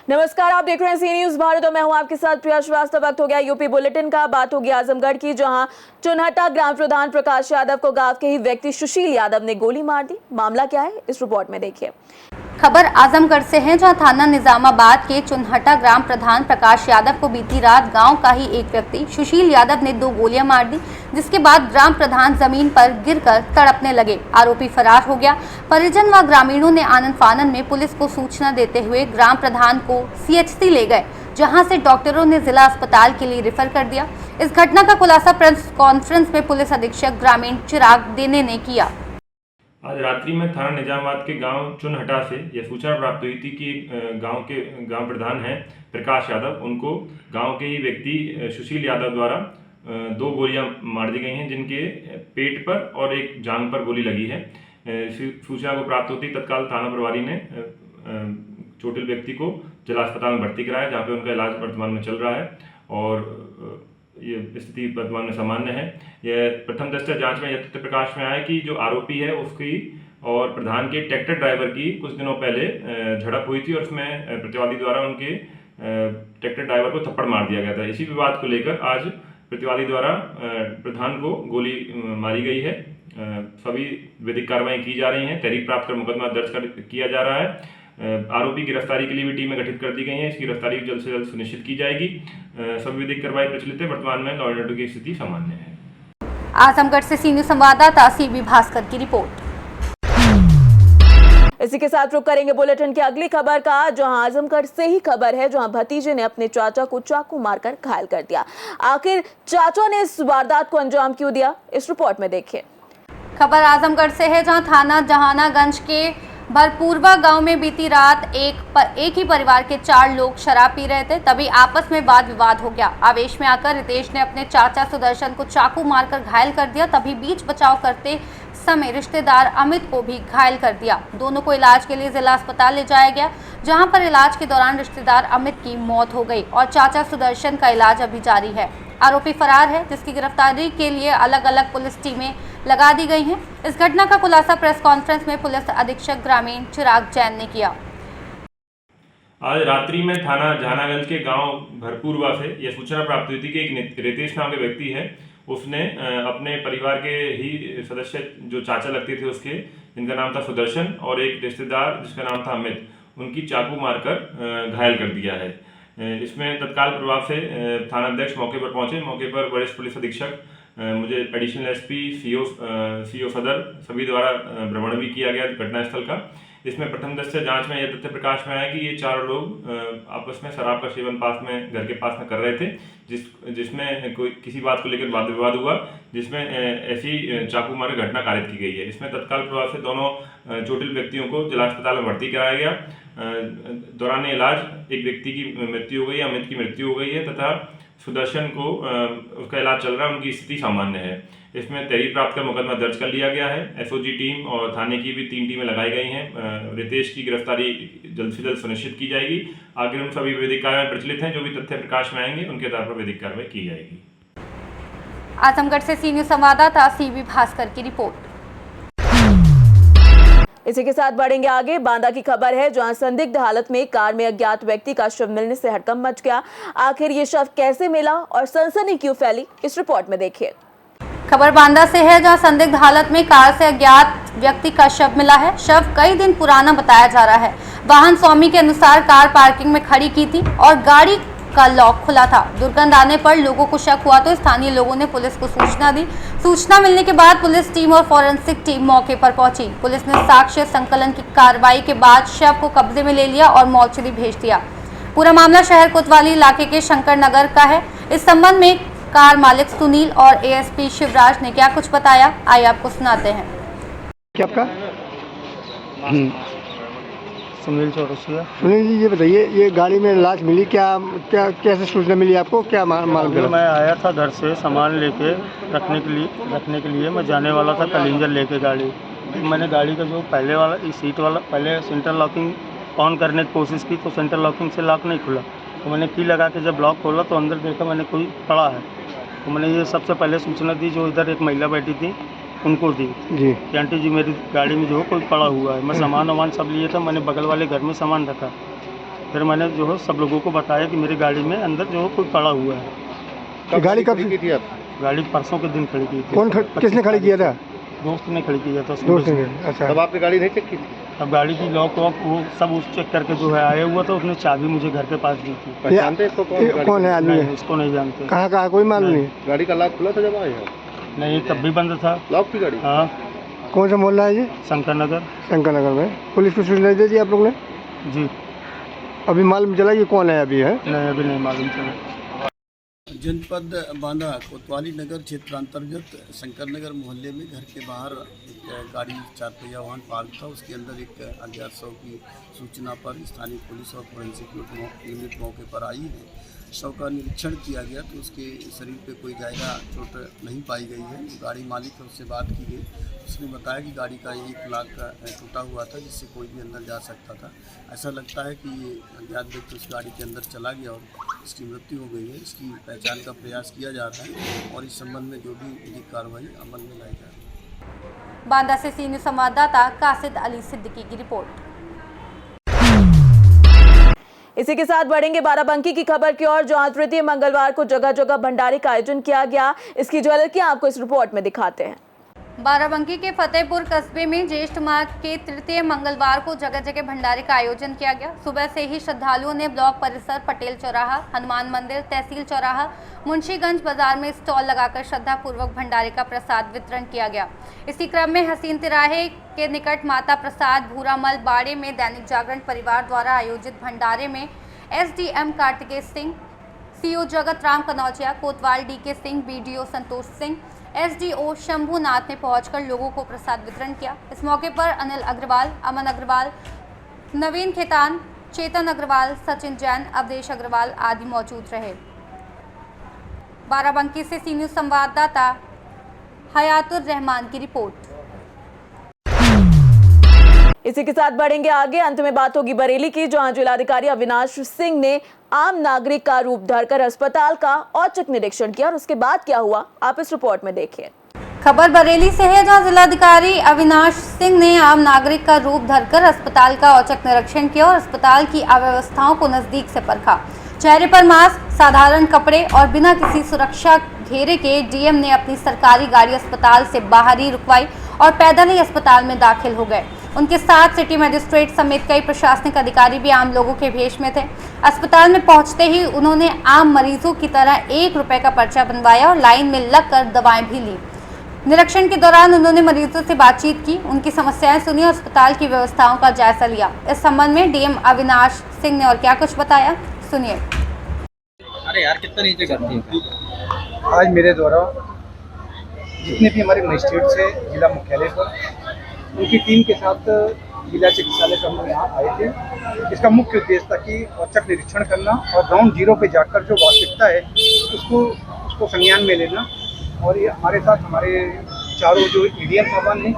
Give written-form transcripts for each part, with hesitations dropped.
नमस्कार, आप देख रहे हैं सी न्यूज भारत और मैं हूं आपके साथ प्रिया श्रीवास्तव। वक्त हो गया यूपी बुलेटिन का। बात होगी आजमगढ़ की, जहां चुनहटा ग्राम प्रधान प्रकाश यादव को गांव के ही व्यक्ति सुशील यादव ने गोली मार दी। मामला क्या है, इस रिपोर्ट में देखिए। खबर आजमगढ़ से है, जहां थाना निजामाबाद के चुनहटा ग्राम प्रधान प्रकाश यादव को बीती रात गांव का ही एक व्यक्ति सुशील यादव ने 2 गोलियां मार दी, जिसके बाद ग्राम प्रधान जमीन पर गिरकर तड़पने लगे। आरोपी फरार हो गया। परिजन व ग्रामीणों ने आनन फानन में पुलिस को सूचना देते हुए ग्राम प्रधान को CHC ले गए, जहां से डॉक्टरों ने जिला अस्पताल के लिए रेफर कर दिया। इस घटना का खुलासा प्रेस कॉन्फ्रेंस में पुलिस अधीक्षक ग्रामीण चिराग देने ने किया। आज रात्रि में थाना निजामाबाद के गांव चुनहटा से यह सूचना प्राप्त हुई थी कि गांव प्रधान हैं प्रकाश यादव, उनको गांव के ही व्यक्ति सुशील यादव द्वारा 2 गोलियां मार दी गई हैं, जिनके पेट पर और एक जांघ पर गोली लगी है। सूचना को प्राप्त होती तत्काल थाना प्रभारी ने चोटिल व्यक्ति को जिला अस्पताल में भर्ती कराया, जहाँ पे उनका इलाज वर्तमान में चल रहा है और ये स्थिति वर्तमान में सामान्य है। यह प्रथम दृष्टया जांच में यह तथ्य प्रकाश में आया कि जो आरोपी है उसकी और प्रधान के ट्रैक्टर ड्राइवर की कुछ दिनों पहले झड़प हुई थी और उसमें प्रतिवादी द्वारा उनके ट्रैक्टर ड्राइवर को थप्पड़ मार दिया गया था। इसी विवाद को लेकर आज प्रतिवादी द्वारा प्रधान को गोली मारी गई है। सभी विधिक कार्रवाई की जा रही हैं। तहरीर प्राप्त कर मुकदमा दर्ज किया जा रहा है। आरोपी गिरफ्तारी के लिए भी टीमें गठित कर दी गई हैं। इसकी गिरफ्तारी जल्द से जल्द सुनिश्चित की जाएगी। सभी विधिक कार्रवाई प्रचलित है। वर्तमान में लॉ एंड ऑर्डर की स्थिति सामान्य है। आजमगढ़ से सी न्यूज संवाददाता CB भास्कर की रिपोर्ट। इसी के साथ रुक करेंगे बुलेटिन की अगली खबर का, जहां आजमगढ़ से ही खबर है, जहां भतीजे ने अपने चाचा को चाकू मारकर घायल कर दिया। आखिर चाचा ने इस वारदात को अंजाम क्यों दिया, इस रिपोर्ट में देखिए। खबर आजमगढ़ से है, जहां थाना जहानागंज के भरपूरवा गांव में बीती रात एक ही परिवार के 4 लोग शराब पी रहे थे। तभी आपस में वाद विवाद हो गया। आवेश में आकर रितेश ने अपने चाचा सुदर्शन को चाकू मारकर घायल कर दिया। तभी बीच बचाव करते समय रिश्तेदार अमित को भी घायल कर दिया। दोनों को इलाज के लिए जिला अस्पताल ले जाया गया, जहां पर इलाज के दौरान रिश्तेदार अमित की मौत हो गई और चाचा सुदर्शन का इलाज अभी जारी है। आरोपी फरार है, जिसकी गिरफ्तारी के लिए अलग अलग पुलिस टीमें लगा दी गई हैं। इस घटना का खुलासा प्रेस कॉन्फ्रेंस में पुलिस अधीक्षक ग्रामीण चिराग जैन ने किया। आज रात्रि में थाना जहानागंज के गांव भरपूरवा से यह सूचना प्राप्त हुई थी कि एक रितेश नाम के व्यक्ति है, उसने अपने परिवार के ही सदस्य जो चाचा लगते थे उसके, जिनका नाम था सुदर्शन, और एक रिश्तेदार जिसका नाम था अमित, उनकी चाकू मारकर घायल कर दिया है। इसमें तत्काल प्रभाव से थानाध्यक्ष मौके पर पहुंचे। मौके पर वरिष्ठ पुलिस अधीक्षक, मुझे एडिशनल SP, CO सदर सभी द्वारा भ्रमण भी किया गया घटनास्थल का। इसमें प्रथम दृष्टया जांच में यह तथ्य प्रकाश में आया कि ये 4 लोग आपस में शराब का सेवन घर के पास में कर रहे थे, जिसमें कोई किसी बात को लेकर वाद विवाद हुआ, जिसमें ऐसी चाकू मार घटना कारित की गई है। इसमें तत्काल प्रभाव से दोनों चोटिल व्यक्तियों को जिला अस्पताल में भर्ती कराया गया। दौरान इलाज एक व्यक्ति की मृत्यु हो गई, अमित की मृत्यु हो गई है तथा सुदर्शन को उसका इलाज चल रहा है, उनकी स्थिति सामान्य है। इसमें तहरीर प्राप्त कर मुकदमा दर्ज कर लिया गया है। SOG टीम और थाने की भी 3 टीमें लगाई गई हैं। रितेश की गिरफ्तारी जल्द से जल्द सुनिश्चित की जाएगी। आगे उन सभी विधिक कार्रवाई प्रचलित हैं, जो भी तथ्य प्रकाश में आएंगे उनके आधार पर विधिक कार्रवाई की जाएगी। आजमगढ़ से सी न्यूज संवाददाता CB भास्कर की रिपोर्ट। इसी के साथ बढ़ेंगे आगे। बांदा की खबर है, जहां संदिग्ध हालत में कार में अज्ञात व्यक्ति का शव मिलने से हड़कंप मच गया। आखिर ये शव कैसे मिला और सनसनी क्यों फैली, इस रिपोर्ट में देखिए। खबर बांदा से है, जहां संदिग्ध हालत में कार से अज्ञात व्यक्ति का शव मिला है। शव कई दिन पुराना बताया जा रहा है। वाहन स्वामी के अनुसार कार पार्किंग में खड़ी की थी और गाड़ी का लॉक खुला था। दुर्गंध आने पर लोगों को शक हुआ तो स्थानीय लोगों ने पुलिस को सूचना दी। सूचना मिलने के बाद पुलिस टीम और फॉरेंसिक टीम मौके पर पहुंची। पुलिस ने साक्ष्य संकलन की कार्रवाई के बाद शव को कब्जे में ले लिया और मोर्चरी भेज दिया। पूरा मामला शहर कोतवाली इलाके के शंकर नगर का है। इस संबंध में कार मालिक सुनील और ASP शिवराज ने क्या कुछ बताया, आइए आपको सुनाते हैं। क्या आपका? सुनील चौरसिया। सुनील जी, ये बताइए, ये गाड़ी में लाश मिली, क्या क्या कैसे सूचना मिली आपको, क्या मालूम चला? मैं आया था घर से सामान लेके रखने के लिए मैं जाने वाला था कलिंजर लेके गाड़ी। मैंने गाड़ी का जो पहले वाला सीट वाला पहले सेंटर लॉकिंग ऑन करने की कोशिश की तो सेंटर लॉकिंग से लॉक नहीं खुला, तो मैंने की लगा के जब लॉक खोला तो अंदर देखा मैंने कोई पड़ा है। तो मैंने ये सबसे पहले सूचना दी, जो इधर एक महिला बैठी थी उनको दी जी। कि आंटी जी मेरी गाड़ी में जो है कोई पड़ा हुआ है। मैं सामान वामान सब लिए था, मैंने बगल वाले घर में सामान रखा। फिर मैंने जो है सब लोगों को बताया कि मेरी गाड़ी में अंदर जो है कोई पड़ा हुआ है। गाड़ी कब की थी आप? गाड़ी परसों के दिन खड़ी की थी। कौन किसने खड़ी किया था? दोस्त ने खड़ी किया था। दोस्त ने। अच्छा। तब आपकी गाड़ी नहीं चेक की थी? अब गाड़ी की लॉक वॉक वो सब उस चेक करके जो है आया हुआ था, उसने चाबी मुझे घर के पास दी थी। पहचानते हैं इसको? कौन है आदमी? नहीं, इसको नहीं जानते। कहाँ कोई मालूम नहीं? गाड़ी का लॉक खुला था जब आए आप? नहीं, तब भी बंद था। लॉक थी गाड़ी? हाँ। कौन सा मोहल्ला है जी? शंकर नगर। शंकर नगर में। पुलिस को सूचना दे दी आप लोग ने? जी। अभी मालूम चला कि कौन है अभी? है नहीं, अभी नहीं मालूम चला। जनपद बांदा कोतवाली नगर क्षेत्रांतर्गत शंकर नगर मोहल्ले में घर के बाहर एक गाड़ी 4 पहिया वाहन पार्क था। उसके अंदर एक अज्ञात शव की सूचना पर स्थानीय पुलिस और फोरेंसिक यूनिट मौके पर आई है। शव का निरीक्षण किया गया तो उसके शरीर पे कोई ज़्यादा चोट नहीं पाई गई है। गाड़ी मालिक है, उससे बात की गई। उसने बताया कि गाड़ी का 1 लाख का टूटा हुआ था, जिससे कोई भी अंदर जा सकता था। ऐसा लगता है कि ये अज्ञात व्यक्ति उस गाड़ी के अंदर चला गया और इसकी मृत्यु हो गई है। इसकी पहचान का प्रयास किया जा रहा है और इस संबंध में जो भी विधिक कार्रवाई अमल में लाई जा रही है। बांदा से सी न्यूज़ संवाददाता कासिद अली सिद्दीकी की रिपोर्ट। इसी के साथ बढ़ेंगे बाराबंकी की खबर की ओर, जहां तृतीय मंगलवार को जगह जगह भंडारे का आयोजन किया गया। इसकी झलकियां आपको इस रिपोर्ट में दिखाते हैं। बाराबंकी के फतेहपुर कस्बे में ज्येष्ठ माह के तृतीय मंगलवार को जगह जगह भंडारे का आयोजन किया गया। सुबह से ही श्रद्धालुओं ने ब्लॉक परिसर, पटेल चौराहा, हनुमान मंदिर, तहसील चौराहा, मुंशीगंज बाजार में स्टॉल लगाकर श्रद्धापूर्वक भंडारे का प्रसाद वितरण किया गया। इसी क्रम में हसीन तिराहे के निकट माता प्रसाद भूरामल बाड़े में दैनिक जागरण परिवार द्वारा आयोजित भंडारे में SDM कार्तिकेय सिंह, CO जगत राम कनौजिया, कोतवाल DK Singh, BDO Santosh Singh, SDO Shambhunath ने पहुंचकर लोगों को प्रसाद वितरण किया। इस मौके पर अनिल अग्रवाल, अमन अग्रवाल, नवीन खेतान, चेतन अग्रवाल, सचिन जैन, अवधेश अग्रवाल आदि मौजूद रहे। बाराबंकी से सी न्यूज़ संवाददाता हयातुर रहमान की रिपोर्ट। इसी के साथ बढ़ेंगे आगे। अंत में बात होगी बरेली की, जहां जिलाधिकारी अविनाश सिंह ने आम नागरिक का रूप धरकर अस्पताल का औचक निरीक्षण किया और उसके बाद क्या हुआ आप इस रिपोर्ट में देखिए। खबर बरेली से है, जहां जिलाधिकारी अविनाश सिंह ने आम नागरिक का रूप धरकर अस्पताल का औचक निरीक्षण किया और अस्पताल की अव्यवस्थाओं को नजदीक से परखा। चेहरे पर मास्क, साधारण कपड़े और बिना किसी सुरक्षा घेरे के डीएम ने अपनी सरकारी गाड़ी अस्पताल से बाहर ही रुकवाई और पैदल ही अस्पताल में दाखिल हो गए। उनके साथ सिटी मजिस्ट्रेट समेत कई प्रशासनिक अधिकारी भी आम लोगों के भेष में थे। अस्पताल में पहुंचते ही उन्होंने आम मरीजों की तरह 1 रुपए का पर्चा बनवाया और लाइन में लगकर दवाएं भी ली। निरीक्षण के दौरान उन्होंने मरीजों से बातचीत की, उनकी समस्याएं सुनी और अस्पताल की व्यवस्थाओं का जायजा लिया। इस संबंध में डीएम अविनाश सिंह ने और क्या कुछ बताया, सुनिए। अरे यार कितना नीचे करती है। आज मेरे द्वारा जितने भी हमारे मजिस्ट्रेट से जिला मुख्यालय पर उनकी टीम के साथ जिला चिकित्सालय पर हम लोग यहाँ आए थे। इसका मुख्य उद्देश्य था कि औचक निरीक्षण करना और ग्राउंड जीरो पे जाकर जो वास्तविकता है उसको संज्ञान में लेना। और ये हमारे साथ हमारे चारों जो एडीएम साहबान हैं,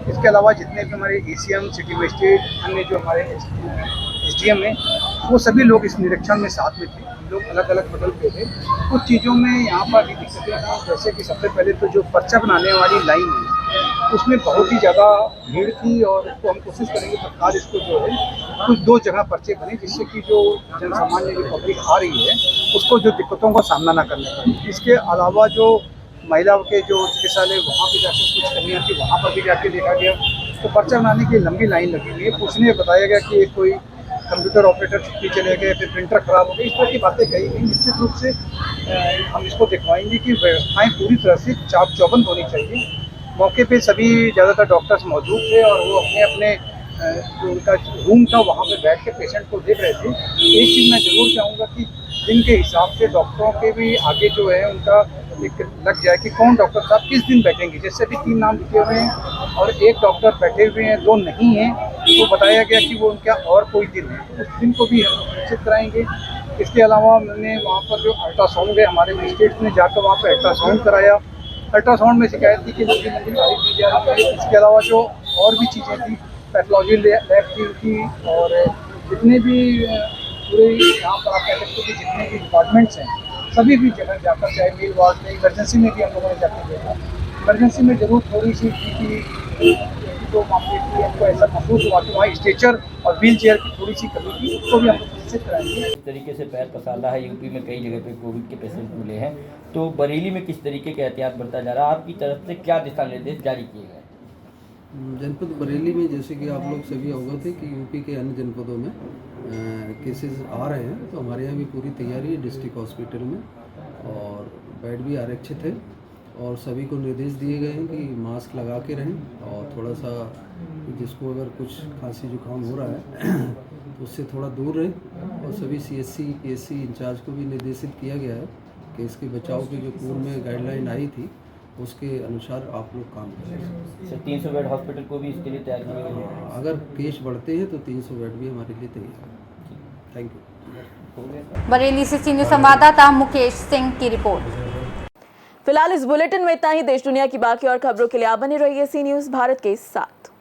इसके अलावा जितने भी हमारे एसीएम, सिटी मजिस्ट्रेट, अन्य जो हमारे एसडीएम हैं, वो सभी लोग इस निरीक्षण में साथ में थे। हम लोग अलग अलग बदल पे थे। कुछ चीज़ों में यहाँ पर भी दिक्कतें थी, जैसे कि सबसे पहले तो जो पर्चा बनाने वाली लाइन है उसमें बहुत ही ज़्यादा भीड़ थी और इसको हम कोशिश करेंगे सरकार इसको जो है कुछ 2 जगह पर्चे बने, जिससे कि जो जनसामान्य जो पब्लिक आ रही है उसको जो दिक्कतों का सामना ना करना पड़े। इसके अलावा जो महिलाओं के जो चिकित्सालय वहाँ पे जाकर कुछ कमियाँ थी, वहाँ पर भी जाके देखा गया तो पर्चा बनाने की लंबी लाइन लगी हुई है। पूछने बताया गया कि कोई कंप्यूटर ऑपरेटर छुट्टी चले गए, फिर प्रिंटर खराब हो गई, इस तरह की बातें कही गई। निश्चित रूप से हम इसको दिखवाएंगे कि व्यवस्थाएं पूरी तरह से चाक चौबंद होनी चाहिए। मौके पे सभी ज़्यादातर डॉक्टर्स मौजूद थे और वो अपने अपने जो उनका रूम था वहाँ पे बैठ के पेशेंट को देख रहे थे। एक चीज़ मैं ज़रूर चाहूँगा कि दिन के हिसाब से डॉक्टरों के भी आगे जो है उनका एक लग जाए कि कौन डॉक्टर साहब किस दिन बैठेंगे। जैसे अभी 3 नाम लिखे हुए हैं और 1 डॉक्टर बैठे हुए हैं, 2 नहीं हैं, तो बताया गया कि वो उनका और कोई दिन है, तो उस दिन को भी हम निश्चित कराएंगे। इसके अलावा मैंने वहाँ पर जो अल्ट्रासाउंड है, हमारे मजिस्ट्रेट ने जाकर वहाँ पर अल्ट्रासाउंड कराया। अल्ट्रासाउंड में शिकायत थी कि लंबी लंबी तारीख दी जा रही है। इसके अलावा जो और भी चीज़ें थी, पैथोलॉजी लैब की थी और जितने भी पूरे यहाँ पर आप कह सकते हो कि जितने भी डिपार्टमेंट्स हैं सभी भी जगह जाकर, चाहे मेल वार्ड में, इमरजेंसी में भी हम लोगों ने जाकर देखा। इमरजेंसी में जरूर थोड़ी सी जो मामले की हमको ऐसा महसूस हुआ कि वहाँ स्ट्रेचर और व्हील चेयर की थोड़ी सी कमी थी, उसको भी हम लोग निश्चित कराएंगे। इस तरीके से पैर पसारा है, यूपी में कई जगह पे कोविड के पेशेंट मिले हैं, तो बरेली में किस तरीके का एहतियात बरता जा रहा है, आपकी तरफ से क्या दिशा निर्देश जारी किए गए? जनपद बरेली में जैसे कि आप लोग सभी अवगत है कि यूपी के अन्य जनपदों में केसेस आ रहे हैं, तो हमारे यहाँ भी पूरी तैयारी है डिस्ट्रिक्ट हॉस्पिटल में, और बेड भी आरक्षित है, और सभी को निर्देश दिए गए हैं कि मास्क लगा के रहें, और थोड़ा सा जिसको अगर कुछ खांसी जुकाम हो रहा है तो उससे थोड़ा दूर रहें, और सभी CSC PSC इंचार्ज को भी निर्देशित किया गया है कि इसके बचाव की जो पूर्व में गाइडलाइन आई थी उसके अनुसार आप लोग काम करें। सर 300 बेड हॉस्पिटल को भी इसके लिए तैयार किया गया है? अगर केस बढ़ते हैं तो 300 बेड भी हमारे लिए तैयार है। Thank you. बरेली से सीनियर संवाददाता मुकेश सिंह की रिपोर्ट। फिलहाल इस बुलेटिन में इतना ही। देश दुनिया की बाकी और खबरों के लिए आप बने रहिए सी न्यूज़ भारत के साथ।